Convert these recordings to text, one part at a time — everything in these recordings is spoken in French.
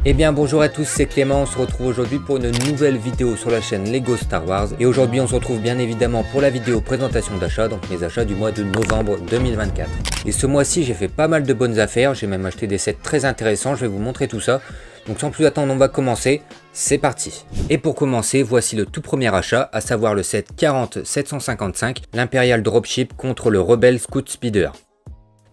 Eh bien bonjour à tous, c'est Clément, on se retrouve aujourd'hui pour une nouvelle vidéo sur la chaîne Lego Star Wars. Et aujourd'hui on se retrouve bien évidemment pour la vidéo présentation d'achat, donc mes achats du mois de novembre 2024. Et ce mois-ci j'ai fait pas mal de bonnes affaires, j'ai même acheté des sets très intéressants, je vais vous montrer tout ça. Donc sans plus attendre on va commencer, c'est parti. Et pour commencer, voici le tout premier achat, à savoir le set 40-755, l'Imperial Dropship contre le Rebel Scout Speeder.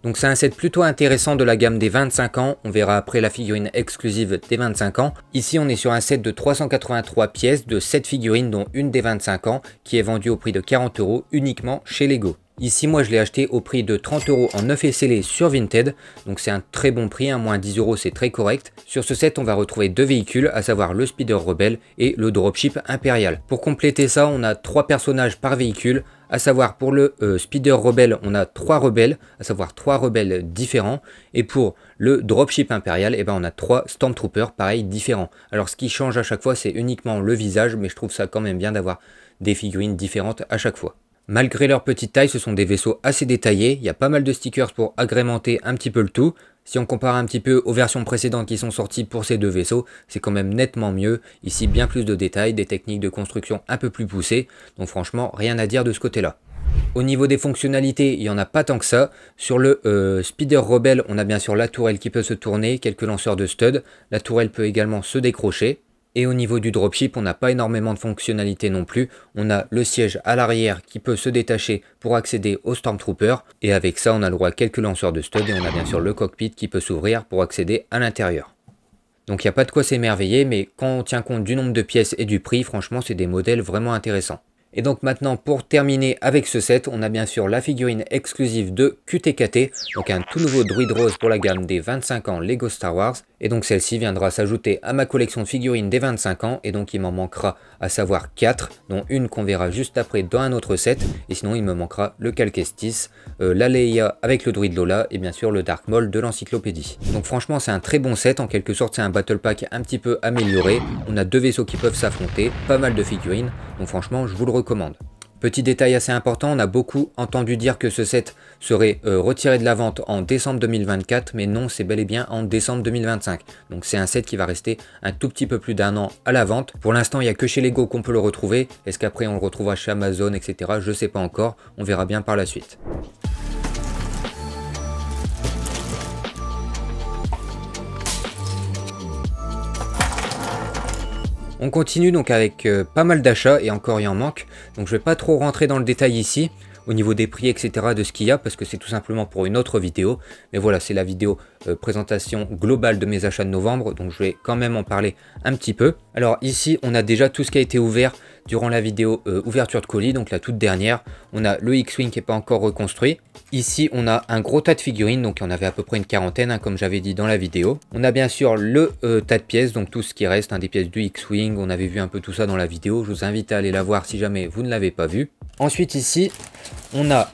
Donc c'est un set plutôt intéressant de la gamme des 25 ans, on verra après la figurine exclusive des 25 ans. Ici on est sur un set de 383 pièces de 7 figurines dont une des 25 ans qui est vendue au prix de 40 € uniquement chez Lego. Ici moi je l'ai acheté au prix de 30 € en neuf et scellé sur Vinted, donc c'est un très bon prix, moins 10 € c'est très correct. Sur ce set on va retrouver deux véhicules, à savoir le Speeder Rebel et le Dropship Impérial. Pour compléter ça on a 3 personnages par véhicule, à savoir pour le Speeder Rebel on a 3 rebelles, à savoir 3 rebelles différents, et pour le Dropship Impérial on a 3 Stormtroopers pareil différents. Alors ce qui change à chaque fois c'est uniquement le visage, mais je trouve ça quand même bien d'avoir des figurines différentes à chaque fois. Malgré leur petite taille, ce sont des vaisseaux assez détaillés, il y a pas mal de stickers pour agrémenter un petit peu le tout. Si on compare un petit peu aux versions précédentes qui sont sorties pour ces deux vaisseaux, c'est quand même nettement mieux. Ici, bien plus de détails, des techniques de construction un peu plus poussées, donc franchement, rien à dire de ce côté-là. Au niveau des fonctionnalités, il n'y en a pas tant que ça. Sur le Speeder Rebel, on a bien sûr la tourelle qui peut se tourner, quelques lanceurs de stud. La tourelle peut également se décrocher. Et au niveau du dropship, on n'a pas énormément de fonctionnalités non plus. On a le siège à l'arrière qui peut se détacher pour accéder au Stormtrooper. Et avec ça, on a le droit à quelques lanceurs de stud. Et on a bien sûr le cockpit qui peut s'ouvrir pour accéder à l'intérieur. Donc il n'y a pas de quoi s'émerveiller, mais quand on tient compte du nombre de pièces et du prix, franchement, c'est des modèles vraiment intéressants. Et donc maintenant, pour terminer avec ce set, on a bien sûr la figurine exclusive de QTKT, donc un tout nouveau droïde rose pour la gamme des 25 ans Lego Star Wars. Et donc celle-ci viendra s'ajouter à ma collection de figurines des 25 ans, et donc il m'en manquera à savoir 4, dont une qu'on verra juste après dans un autre set, et sinon il me manquera le Cal Kestis, la Leia avec le droïde Lola, et bien sûr le Dark Maul de l'encyclopédie. Donc franchement c'est un très bon set, en quelque sorte c'est un battle pack un petit peu amélioré, on a deux vaisseaux qui peuvent s'affronter, pas mal de figurines, donc franchement je vous le recommande. Petit détail assez important, on a beaucoup entendu dire que ce set serait retiré de la vente en décembre 2024, mais non, c'est bel et bien en décembre 2025. Donc c'est un set qui va rester un tout petit peu plus d'1 an à la vente. Pour l'instant, il n'y a que chez Lego qu'on peut le retrouver. Est-ce qu'après on le retrouvera chez Amazon, etc. Je ne sais pas encore, on verra bien par la suite. On continue donc avec pas mal d'achats et encore il en manque, donc je vais pas trop rentrer dans le détail ici au niveau des prix etc de ce qu'il y a parce que c'est tout simplement pour une autre vidéo, mais voilà c'est la vidéo présentation globale de mes achats de novembre, donc je vais quand même en parler un petit peu. Alors ici on a déjà tout ce qui a été ouvert durant la vidéo ouverture de colis, donc la toute dernière. On a le X-Wing qui n'est pas encore reconstruit. Ici on a un gros tas de figurines, donc on avait à peu près une quarantaine comme j'avais dit dans la vidéo. On a bien sûr le tas de pièces, donc tout ce qui reste, des pièces du X-Wing, on avait vu un peu tout ça dans la vidéo, je vous invite à aller la voir si jamais vous ne l'avez pas vu. Ensuite ici on a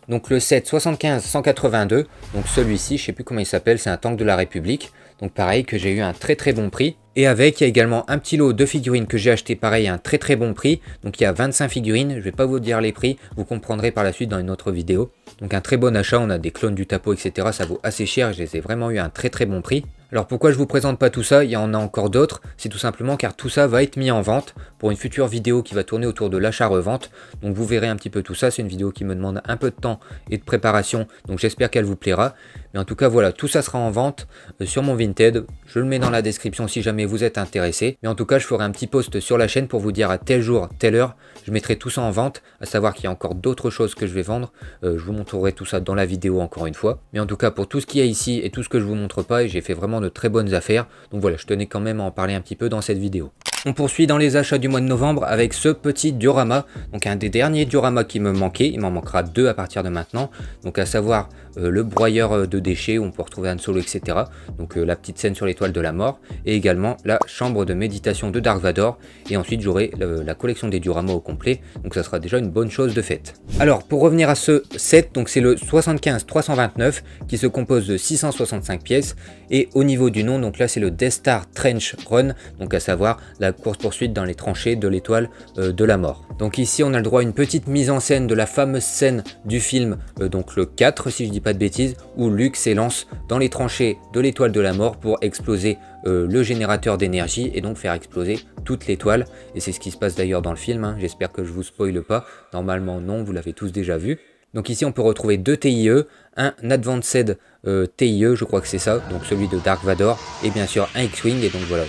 donc le set 75-182, donc celui-ci, je sais plus comment il s'appelle, c'est un tank de la République, donc pareil que j'ai eu un très bon prix. Et avec, il y a également un petit lot de figurines que j'ai acheté pareil à un très bon prix. Donc il y a 25 figurines, je vais pas vous dire les prix, vous comprendrez par la suite dans une autre vidéo. Donc un très bon achat, on a des clones du Tapo, etc. Ça vaut assez cher, je les ai vraiment eu à un très bon prix. Alors pourquoi je vous présente pas tout ça, il y en a encore d'autres, c'est tout simplement car tout ça va être mis en vente pour une future vidéo qui va tourner autour de l'achat-revente. Donc vous verrez un petit peu tout ça, c'est une vidéo qui me demande un peu de temps et de préparation, donc j'espère qu'elle vous plaira. Mais en tout cas voilà, tout ça sera en vente sur mon Vinted, je le mets dans la description si jamais vous êtes intéressé. Mais en tout cas je ferai un petit post sur la chaîne pour vous dire à tel jour, telle heure, je mettrai tout ça en vente, à savoir qu'il y a encore d'autres choses que je vais vendre. Je vous montrerai tout ça dans la vidéo encore une fois. Mais en tout cas pour tout ce qu'il y a ici et tout ce que je vous montre pas, et j'ai fait vraiment de très bonnes affaires, donc voilà, je tenais quand même à en parler un petit peu dans cette vidéo. On poursuit dans les achats du mois de novembre avec ce petit diorama, donc un des derniers dioramas qui me manquait, il m'en manquera 2 à partir de maintenant, donc à savoir le broyeur de déchets où on peut retrouver Han Solo etc, donc la petite scène sur l'étoile de la mort, et également la chambre de méditation de Dark Vador, et ensuite j'aurai la collection des dioramas au complet, donc ça sera déjà une bonne chose de faite. Alors pour revenir à ce set, donc c'est le 75-329 qui se compose de 665 pièces, et au niveau du nom, donc là c'est le Death Star Trench Run, donc à savoir la course-poursuite dans les tranchées de l'étoile de la mort. Donc ici on a le droit à une petite mise en scène de la fameuse scène du film, donc le 4 si je dis pas pas de bêtises, où Luke s'élance dans les tranchées de l'étoile de la mort pour exploser le générateur d'énergie et donc faire exploser toute l'étoile. Et c'est ce qui se passe d'ailleurs dans le film, hein. J'espère que je vous spoile pas. Normalement non, vous l'avez tous déjà vu. Donc ici on peut retrouver 2 TIE, un Advanced TIE, je crois que c'est ça, donc celui de Dark Vador, et bien sûr un X-Wing, et donc voilà,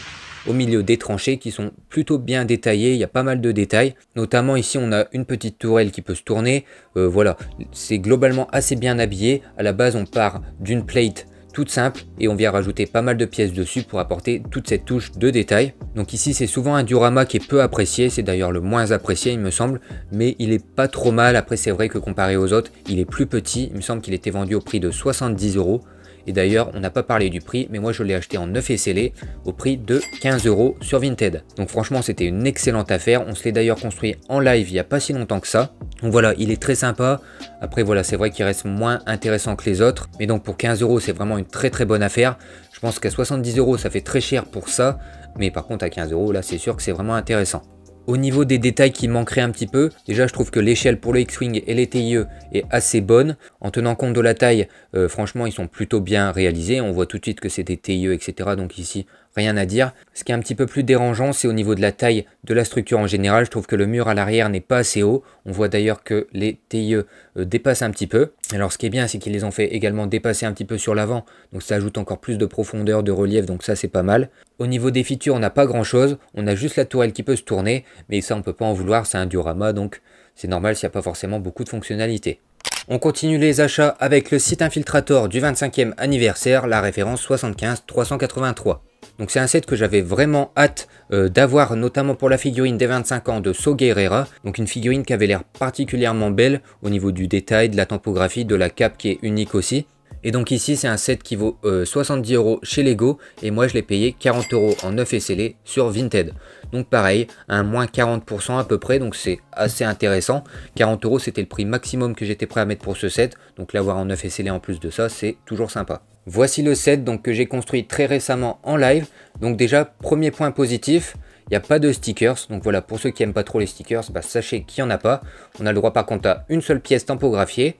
au milieu des tranchées qui sont plutôt bien détaillées, il y a pas mal de détails, notamment ici on a une petite tourelle qui peut se tourner, voilà, c'est globalement assez bien habillé. À la base on part d'une plate toute simple et on vient rajouter pas mal de pièces dessus pour apporter toute cette touche de détail. Donc ici c'est souvent un diorama qui est peu apprécié, c'est d'ailleurs le moins apprécié il me semble, mais il est pas trop mal. Après c'est vrai que comparé aux autres il est plus petit, il me semble qu'il était vendu au prix de 70 €. Et d'ailleurs, on n'a pas parlé du prix, mais moi je l'ai acheté en neuf et scellé au prix de 15 € sur Vinted. Donc franchement, c'était une excellente affaire. On se l'est d'ailleurs construit en live il n'y a pas si longtemps que ça. Donc voilà, il est très sympa. Après voilà, c'est vrai qu'il reste moins intéressant que les autres. Mais donc pour 15 €, c'est vraiment une très bonne affaire. Je pense qu'à 70 €, ça fait très cher pour ça. Mais par contre, à 15 €, là, c'est sûr que c'est vraiment intéressant. Au niveau des détails qui manqueraient un petit peu, déjà je trouve que l'échelle pour le X-Wing et les TIE est assez bonne. En tenant compte de la taille, franchement ils sont plutôt bien réalisés. On voit tout de suite que c'est des TIE, etc. Donc ici, rien à dire. Ce qui est un petit peu plus dérangeant, c'est au niveau de la taille de la structure en général. Je trouve que le mur à l'arrière n'est pas assez haut. On voit d'ailleurs que les TIE dépassent un petit peu. Alors ce qui est bien, c'est qu'ils les ont fait également dépasser un petit peu sur l'avant. Donc ça ajoute encore plus de profondeur, de relief, donc ça c'est pas mal. Au niveau des features, on n'a pas grand chose. On a juste la tourelle qui peut se tourner. Mais ça on peut pas en vouloir, c'est un diorama. Donc c'est normal s'il n'y a pas forcément beaucoup de fonctionnalités. On continue les achats avec le site Infiltrator du 25e anniversaire, la référence 75383. Donc c'est un set que j'avais vraiment hâte d'avoir, notamment pour la figurine des 25 ans de Saw Gerrera. Donc une figurine qui avait l'air particulièrement belle au niveau du détail, de la tempographie, de la cape qui est unique aussi. Et donc ici c'est un set qui vaut 70 € chez Lego et moi je l'ai payé 40 € en neuf et scellé sur Vinted. Donc pareil, un moins 40% à peu près, donc c'est assez intéressant. 40 € c'était le prix maximum que j'étais prêt à mettre pour ce set, donc l'avoir en neuf et scellé en plus de ça, c'est toujours sympa. Voici le set donc, que j'ai construit très récemment en live. Donc déjà, premier point positif, il n'y a pas de stickers. Donc voilà, pour ceux qui n'aiment pas trop les stickers, bah, sachez qu'il n'y en a pas. On a le droit par contre à une seule pièce tampographiée.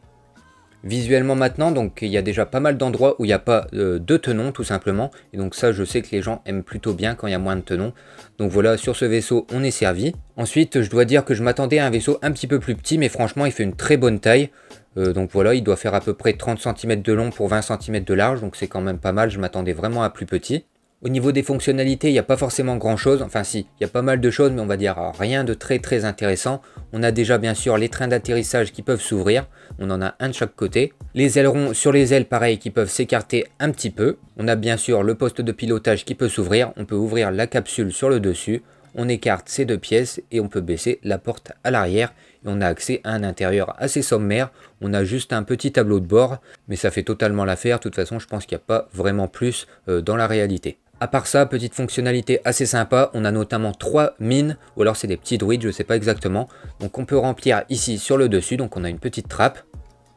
Visuellement maintenant, donc il y a déjà pas mal d'endroits où il n'y a pas de tenons tout simplement. Et donc ça, je sais que les gens aiment plutôt bien quand il y a moins de tenons. Donc voilà, sur ce vaisseau, on est servi. Ensuite, je dois dire que je m'attendais à un vaisseau un petit peu plus petit, mais franchement, il fait une très bonne taille. Donc voilà, il doit faire à peu près 30 cm de long pour 20 cm de large, donc c'est quand même pas mal, je m'attendais vraiment à plus petit. Au niveau des fonctionnalités, il n'y a pas forcément grand chose, enfin si, il y a pas mal de choses, mais on va dire rien de très intéressant. On a déjà bien sûr les trains d'atterrissage qui peuvent s'ouvrir, on en a un de chaque côté. Les ailerons sur les ailes, pareil, qui peuvent s'écarter un petit peu. On a bien sûr le poste de pilotage qui peut s'ouvrir, on peut ouvrir la capsule sur le dessus. On écarte ces deux pièces et on peut baisser la porte à l'arrière. Et on a accès à un intérieur assez sommaire. On a juste un petit tableau de bord, mais ça fait totalement l'affaire. De toute façon, je pense qu'il n'y a pas vraiment plus dans la réalité. À part ça, petite fonctionnalité assez sympa, on a notamment 3 mines, ou alors c'est des petits druides, je ne sais pas exactement. Donc on peut remplir ici sur le dessus, donc on a une petite trappe.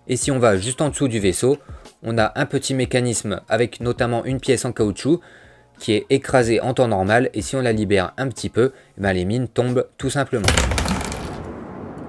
Et si on va juste en dessous du vaisseau, on a un petit mécanisme avec notamment une pièce en caoutchouc qui est écrasée en temps normal, et si on la libère un petit peu, ben les mines tombent tout simplement.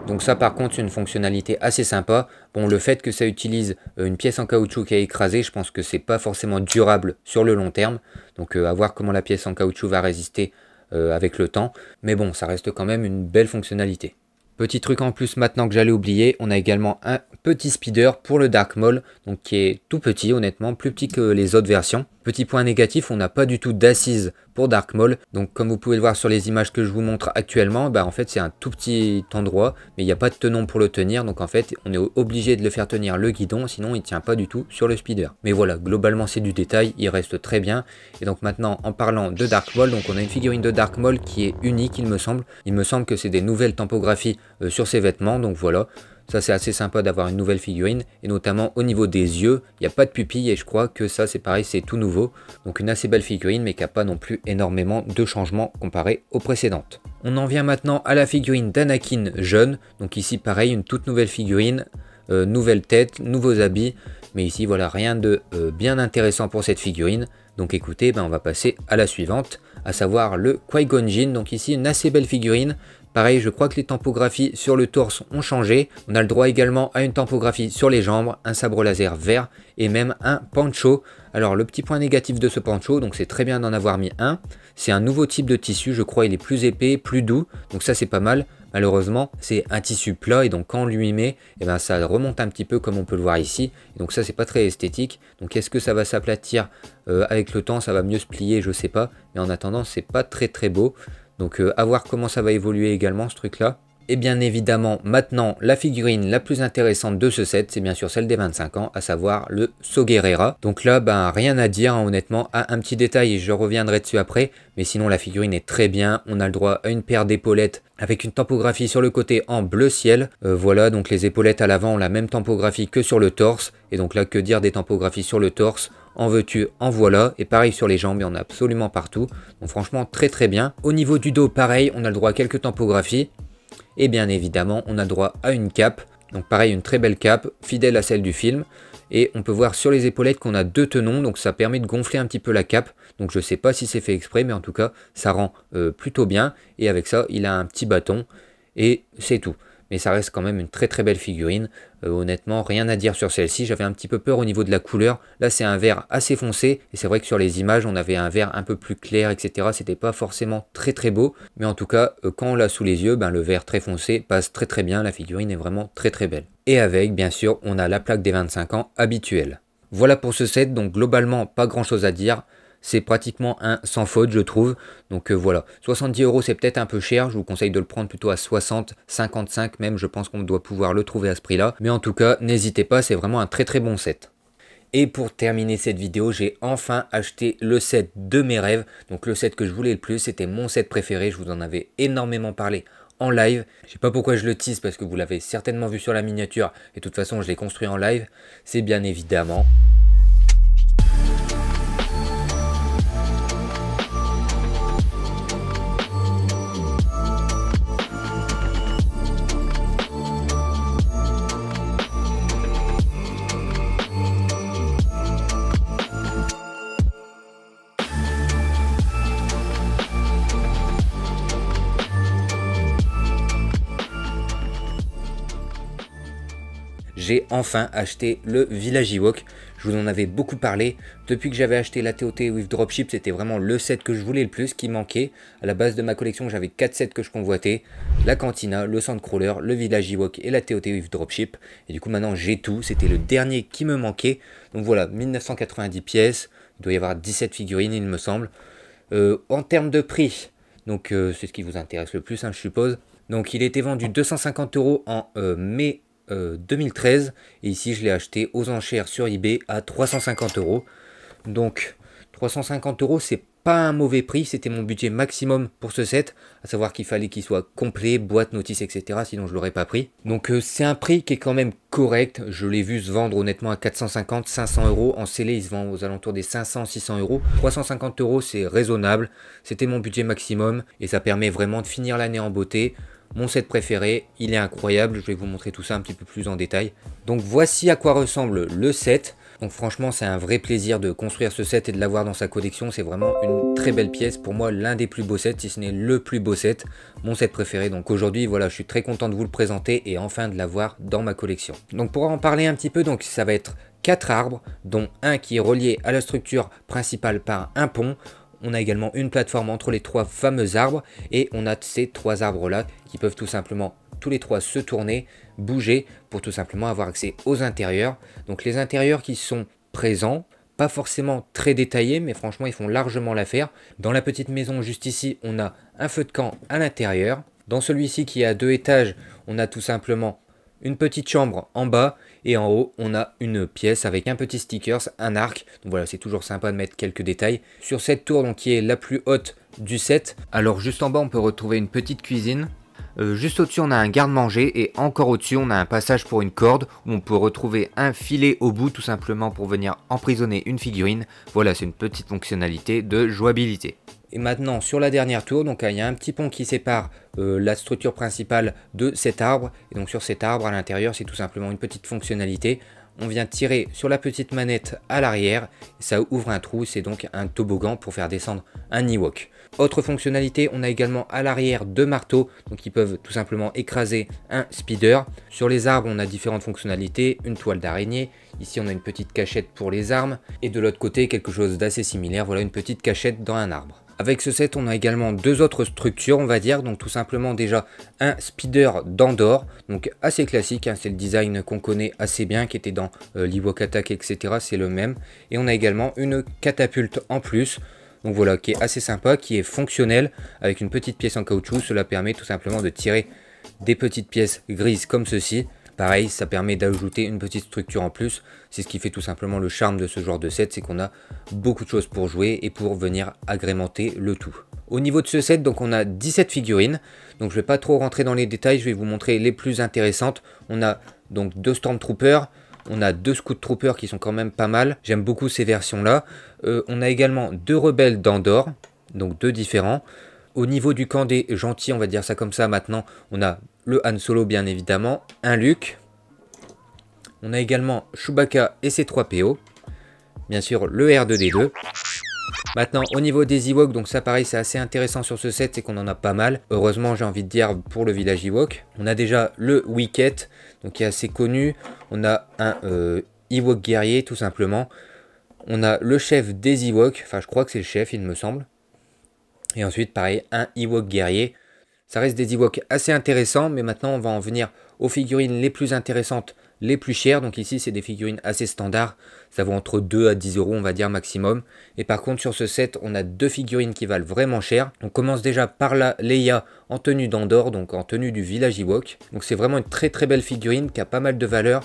Donc ça par contre c'est une fonctionnalité assez sympa. Bon, le fait que ça utilise une pièce en caoutchouc qui est écrasée, je pense que c'est pas forcément durable sur le long terme. Donc à voir comment la pièce en caoutchouc va résister avec le temps. Mais bon, ça reste quand même une belle fonctionnalité. Petit truc en plus maintenant que j'allais oublier, on a également un petit speeder pour le Dark Maul, donc qui est tout petit honnêtement, plus petit que les autres versions. Petit point négatif, on n'a pas du tout d'assise pour Dark Maul, donc comme vous pouvez le voir sur les images que je vous montre actuellement, bah en fait c'est un tout petit endroit, mais il n'y a pas de tenon pour le tenir, donc en fait on est obligé de le faire tenir le guidon, sinon il ne tient pas du tout sur le speeder. Mais voilà, globalement c'est du détail, il reste très bien. Et donc maintenant en parlant de Dark Maul, donc on a une figurine de Dark Maul qui est unique il me semble que c'est des nouvelles tampographies sur ses vêtements, donc voilà. Ça c'est assez sympa d'avoir une nouvelle figurine, et notamment au niveau des yeux, il n'y a pas de pupille et je crois que ça c'est pareil, c'est tout nouveau. Donc une assez belle figurine mais qui n'a pas non plus énormément de changements comparé aux précédentes. On en vient maintenant à la figurine d'Anakin jeune, donc ici pareil une toute nouvelle figurine, nouvelle tête, nouveaux habits, mais ici voilà rien de bien intéressant pour cette figurine. Donc écoutez, on va passer à la suivante, à savoir le Qui-Gon Jinn. Donc ici une assez belle figurine, Pareil, je crois que les tampographies sur le torse ont changé. On a le droit également à une tampographie sur les jambes, un sabre laser vert et même un pancho. Alors le petit point négatif de ce pancho, donc c'est très bien d'en avoir mis un. C'est un nouveau type de tissu, je crois il est plus épais, plus doux, donc ça c'est pas mal. Malheureusement, c'est un tissu plat et donc quand on lui met, eh ben, ça remonte un petit peu comme on peut le voir ici. Et donc ça, c'est pas très esthétique. Donc est-ce que ça va s'aplatir avec le temps, ça va mieux se plier, je sais pas. Mais en attendant, c'est pas très beau. Donc à voir comment ça va évoluer également ce truc-là. Et bien évidemment, maintenant, la figurine la plus intéressante de ce set, c'est bien sûr celle des 25 ans, à savoir le Soguerera. Donc là, ben, rien à dire, hein, honnêtement. Un petit détail, et je reviendrai dessus après, mais sinon la figurine est très bien. On a le droit à une paire d'épaulettes avec une tampographie sur le côté en bleu ciel. Voilà, donc les épaulettes à l'avant ont la même tampographie que sur le torse. Et donc là, que dire des tampographies sur le torse? En veux-tu, en voilà. Et pareil sur les jambes, il y en a absolument partout. Donc franchement, très bien. Au niveau du dos, pareil, on a le droit à quelques tampographies. Et bien évidemment, on a le droit à une cape. Donc pareil, une très belle cape, fidèle à celle du film. Et on peut voir sur les épaulettes qu'on a deux tenons, donc ça permet de gonfler un petit peu la cape. Donc je ne sais pas si c'est fait exprès, mais en tout cas, ça rend plutôt bien. Et avec ça, il a un petit bâton. Et c'est tout. Mais ça reste quand même une très belle figurine. Honnêtement, rien à dire sur celle-ci. J'avais un petit peu peur au niveau de la couleur. Là, c'est un vert assez foncé. Et c'est vrai que sur les images, on avait un vert un peu plus clair, etc. C'était pas forcément très beau. Mais en tout cas, quand on l'a sous les yeux, ben, le vert très foncé passe très bien. La figurine est vraiment très belle. Et avec, bien sûr, on a la plaque des 25 ans habituelle. Voilà pour ce set. Donc globalement, pas grand-chose à dire. C'est pratiquement un sans faute, je trouve. Donc voilà, 70 € c'est peut-être un peu cher. Je vous conseille de le prendre plutôt à 60, 55 même. Je pense qu'on doit pouvoir le trouver à ce prix-là. Mais en tout cas, n'hésitez pas, c'est vraiment un très bon set. Et pour terminer cette vidéo, j'ai enfin acheté le set de mes rêves. Donc le set que je voulais le plus, c'était mon set préféré. Je vous en avais énormément parlé en live. Je sais pas pourquoi je le tease parce que vous l'avez certainement vu sur la miniature. Et de toute façon, je l'ai construit en live. C'est bien évidemment... J'ai enfin acheté le Village Ewok. Je vous en avais beaucoup parlé. Depuis que j'avais acheté la TOT with Dropship, c'était vraiment le set que je voulais le plus, qui manquait. À la base de ma collection, j'avais 4 sets que je convoitais. La Cantina, le Sandcrawler, le Village Ewok et la TOT with Dropship. Et du coup, maintenant, j'ai tout. C'était le dernier qui me manquait. Donc voilà, 1990 pièces. Il doit y avoir 17 figurines, il me semble. En termes de prix, donc c'est ce qui vous intéresse le plus, hein, je suppose. Donc il était vendu 250 € en mai 2013 et ici je l'ai acheté aux enchères sur eBay à 350 €. Donc 350 € c'est pas un mauvais prix, c'était mon budget maximum pour ce set, à savoir qu'il fallait qu'il soit complet, boîte, notice, etc. Sinon je l'aurais pas pris. Donc c'est un prix qui est quand même correct. Je l'ai vu se vendre honnêtement à 450, 500 €. En scellé il se vend aux alentours des 500, 600 €. 350 € c'est raisonnable, c'était mon budget maximum et ça permet vraiment de finir l'année en beauté. Mon set préféré, il est incroyable, je vais vous montrer tout ça un petit peu plus en détail. Donc voici à quoi ressemble le set. Donc franchement c'est un vrai plaisir de construire ce set et de l'avoir dans sa collection. C'est vraiment une très belle pièce, pour moi l'un des plus beaux sets, si ce n'est le plus beau set, mon set préféré. Donc aujourd'hui voilà, je suis très content de vous le présenter et enfin de l'avoir dans ma collection. Donc pour en parler un petit peu, donc ça va être 4 arbres, dont un qui est relié à la structure principale par un pont. On a également une plateforme entre les 3 fameux arbres et on a ces 3 arbres là qui peuvent tout simplement tous les 3 se tourner, bouger pour tout simplement avoir accès aux intérieurs. Donc les intérieurs qui sont présents, pas forcément très détaillés mais franchement ils font largement l'affaire. Dans la petite maison juste ici on a un feu de camp à l'intérieur. Dans celui-ci qui est à 2 étages on a tout simplement une petite chambre en bas et en haut on a une pièce avec un petit stickers, un arc. Donc voilà, c'est toujours sympa de mettre quelques détails. Sur cette tour donc qui est la plus haute du set, alors juste en bas on peut retrouver une petite cuisine. Juste au-dessus on a un garde-manger et encore au-dessus on a un passage pour une corde où on peut retrouver un filet au bout tout simplement pour venir emprisonner une figurine. Voilà, c'est une petite fonctionnalité de jouabilité. Et maintenant sur la dernière tour, donc il y a un petit pont qui sépare la structure principale de cet arbre. Et donc sur cet arbre à l'intérieur c'est tout simplement une petite fonctionnalité. on vient tirer sur la petite manette à l'arrière, ça ouvre un trou, c'est donc un toboggan pour faire descendre un Ewok. Autre fonctionnalité, on a également à l'arrière deux marteaux, donc ils peuvent tout simplement écraser un speeder. Sur les arbres, on a différentes fonctionnalités, une toile d'araignée, ici on a une petite cachette pour les armes, et de l'autre côté quelque chose d'assez similaire, voilà une petite cachette dans un arbre. Avec ce set, on a également deux autres structures, on va dire, donc tout simplement déjà un speeder d'Andorre, donc assez classique, hein, c'est le design qu'on connaît assez bien, qui était dans l'Ewok Attack, etc., c'est le même. Et on a également une catapulte en plus, donc voilà, qui est assez sympa, qui est fonctionnelle, avec une petite pièce en caoutchouc, cela permet tout simplement de tirer des petites pièces grises comme ceci. Pareil, ça permet d'ajouter une petite structure en plus, c'est ce qui fait tout simplement le charme de ce genre de set, c'est qu'on a beaucoup de choses pour jouer et pour venir agrémenter le tout. Au niveau de ce set, donc on a 17 figurines, donc je vais pas trop rentrer dans les détails, je vais vous montrer les plus intéressantes. On a donc deux Stormtroopers, on a deux Scout Troopers qui sont quand même pas mal, j'aime beaucoup ces versions là. On a également deux rebelles d'Andorre, donc deux différents. Au niveau du camp des gentils, on va dire ça comme ça maintenant, on a le Han Solo bien évidemment, un Luke. On a également Chewbacca et ses 3 PO. Bien sûr le R2D2. Maintenant au niveau des Ewoks, donc ça pareil c'est assez intéressant sur ce set, c'est qu'on en a pas mal. Heureusement j'ai envie de dire pour le village Ewok. On a déjà le Wicket, donc qui est assez connu. On a un Ewok guerrier tout simplement. On a le chef des Ewoks, enfin je crois que c'est le chef il me semble. Et ensuite, pareil, un Ewok guerrier. Ça reste des Ewoks assez intéressants, mais maintenant, on va en venir aux figurines les plus intéressantes, les plus chères. Donc ici, c'est des figurines assez standards. Ça vaut entre 2 à 10 euros, on va dire, maximum. Et par contre, sur ce set, on a deux figurines qui valent vraiment cher. On commence déjà par la Leia en tenue d'Andorre, donc en tenue du village Ewok. Donc c'est vraiment une très très belle figurine qui a pas mal de valeur.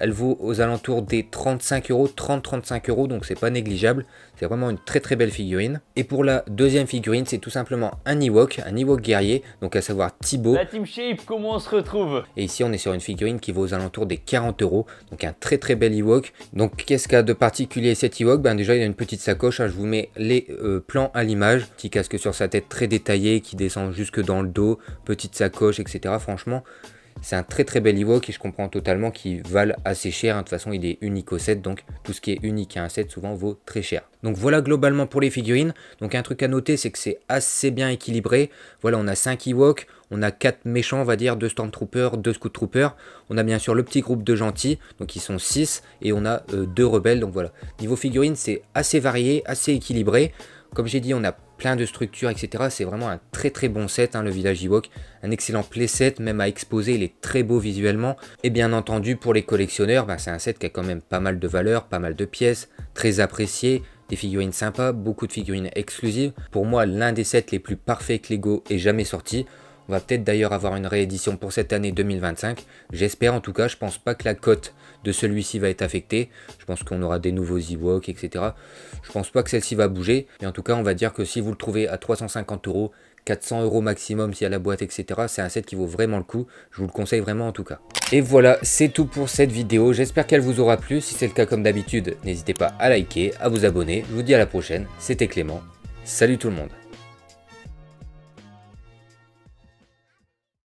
Elle vaut aux alentours des 35 euros, 30-35 euros, donc c'est pas négligeable. C'est vraiment une très très belle figurine. Et pour la deuxième figurine, c'est tout simplement un Ewok guerrier, donc à savoir Thibaut. La Team Shape, comment on se retrouve? Et ici on est sur une figurine qui vaut aux alentours des 40 euros, donc un très très bel Ewok. Donc qu'est-ce qu'a de particulier cet Ewok? Ben déjà il a une petite sacoche, hein, je vous mets les plans à l'image. Petit casque sur sa tête très détaillé qui descend jusque dans le dos, petite sacoche, etc. Franchement, c'est un très très bel Ewok et je comprends totalement qu'il valent assez cher. De toute façon, il est unique au set, donc tout ce qui est unique à un set souvent vaut très cher. Donc voilà globalement pour les figurines. Donc un truc à noter, c'est que c'est assez bien équilibré. Voilà, on a 5 Ewoks, on a 4 méchants, on va dire, 2 Stormtroopers, 2 Scout Troopers. On a bien sûr le petit groupe de gentils, donc ils sont 6, et on a 2 rebelles. Donc voilà, niveau figurines, c'est assez varié, assez équilibré. Comme j'ai dit, on a plein de structures, etc. C'est vraiment un très très bon set, hein, le village Ewok. Un excellent playset, même à exposer, il est très beau visuellement. Et bien entendu, pour les collectionneurs, c'est un set qui a quand même pas mal de valeur, pas mal de pièces, très apprécié. Des figurines sympas, beaucoup de figurines exclusives. Pour moi, l'un des sets les plus parfaits que Lego ait jamais sorti. On va peut-être d'ailleurs avoir une réédition pour cette année 2025. J'espère en tout cas, je pense pas que la cote de celui-ci va être affectée. Je pense qu'on aura des nouveaux Ewoks, etc. Je pense pas que celle-ci va bouger. Mais en tout cas, on va dire que si vous le trouvez à 350 euros, 400 euros maximum s'il y a la boîte, etc. C'est un set qui vaut vraiment le coup. Je vous le conseille vraiment en tout cas. Et voilà, c'est tout pour cette vidéo. J'espère qu'elle vous aura plu. Si c'est le cas comme d'habitude, n'hésitez pas à liker, à vous abonner. Je vous dis à la prochaine. C'était Clément. Salut tout le monde.